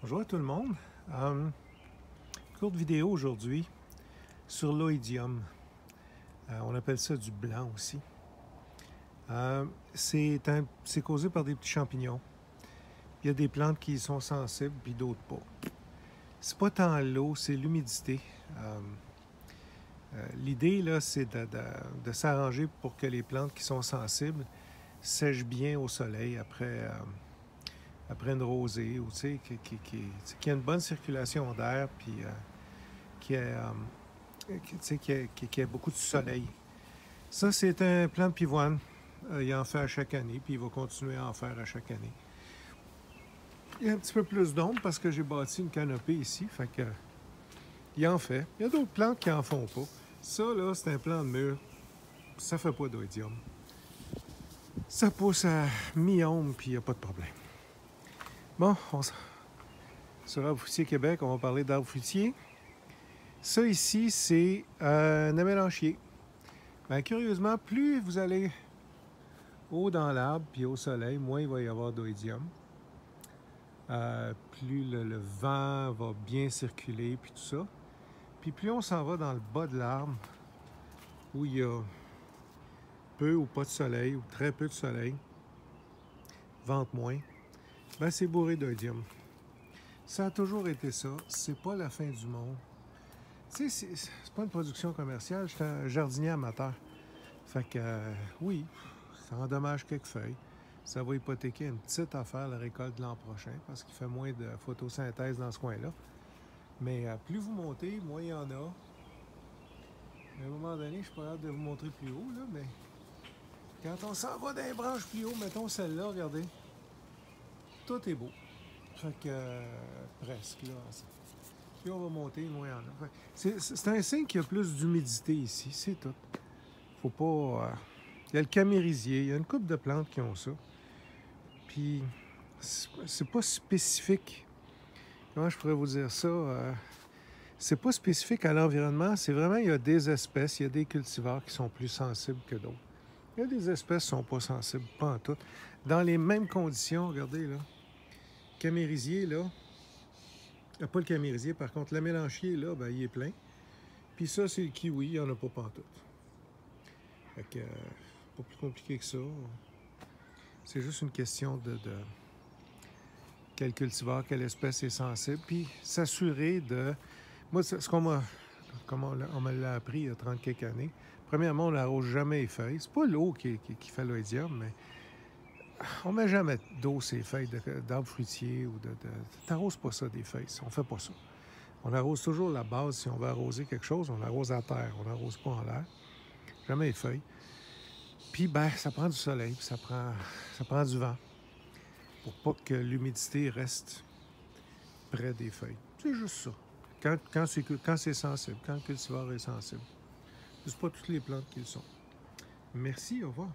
Bonjour à tout le monde. Courte vidéo aujourd'hui sur l'oïdium. On appelle ça du blanc aussi. C'est causé par des petits champignons. Il y a des plantes qui y sont sensibles, puis d'autres pas. C'est pas tant l'eau, c'est l'humidité. L'idée, là, c'est de s'arranger pour que les plantes qui sont sensibles sèchent bien au soleil après une rosée, ou qu'il y ait une bonne circulation d'air, puis qu'il y ait beaucoup de soleil. Ça, c'est un plant de pivoine. Il en fait à chaque année, puis il va continuer à en faire à chaque année. Il y a un petit peu plus d'ombre parce que j'ai bâti une canopée ici, fait que il en fait. Il y a d'autres plantes qui en font pas. Ça, là, c'est un plant de mur. Ça fait pas d'oïdium. Ça pousse à mi-ombre, puis il n'y a pas de problème. Bon, sur Arbre Fruitier Québec, on va parler d'arbres fruitiers. Ça ici, c'est un amélanchier. Bien, curieusement, plus vous allez haut dans l'arbre puis au soleil, moins il va y avoir d'oïdium. Plus le vent va bien circuler puis tout ça. Puis plus on s'en va dans le bas de l'arbre, où il y a peu ou pas de soleil, ou très peu de soleil, vente moins, ben c'est bourré d'oïdium. Ça a toujours été ça. C'est pas la fin du monde. Tu sais, c'est pas une production commerciale. Je suis un jardinier amateur. Fait que, oui, ça endommage quelques feuilles. Ça va hypothéquer une petite affaire la récolte de l'an prochain parce qu'il fait moins de photosynthèse dans ce coin-là. Mais plus vous montez, moins il y en a. À un moment donné, je suis pas hâte de vous montrer plus haut, là, mais quand on s'en va d'un branche plus haut, mettons celle-là, regardez, tout est beau. Fait que, presque, là. Plus on va monter, moins il y en a. C'est un signe qu'il y a plus d'humidité ici, c'est tout. Faut pas... il y a le camérisier, il y a une couple de plantes qui ont ça. Puis, c'est pas spécifique. Comment je pourrais vous dire ça? C'est pas spécifique à l'environnement. C'est vraiment, il y a des espèces, il y a des cultivars qui sont plus sensibles que d'autres. Il y a des espèces qui sont pas sensibles, pas en tout. Dans les mêmes conditions, regardez, là. Camérisier, là. Pas le camérisier, par contre, l'amélanchier, là, ben, il est plein. Puis ça, c'est le kiwi, il n'y en a pas pantoute. Fait que, pas plus compliqué que ça. C'est juste une question de quel cultivar, quelle espèce est sensible, puis s'assurer de... Moi, ce qu'on m'a... Comme on me l'a appris il y a 30 quelques années, premièrement, on n'arrose jamais les feuilles. C'est pas l'eau qui fait l'oïdium, mais on met jamais d'eau sur les feuilles d'arbres fruitiers ou t'arroses pas ça des feuilles, on fait pas ça. On arrose toujours la base. Si on veut arroser quelque chose, on arrose à terre, on n'arrose pas en l'air. Jamais les feuilles. Puis, ben, ça prend du soleil, puis ça prend du vent pour pas que l'humidité reste près des feuilles. C'est juste ça. Quand c'est sensible, quand le cultivar est sensible. C'est pas toutes les plantes qui le sont. Merci, au revoir.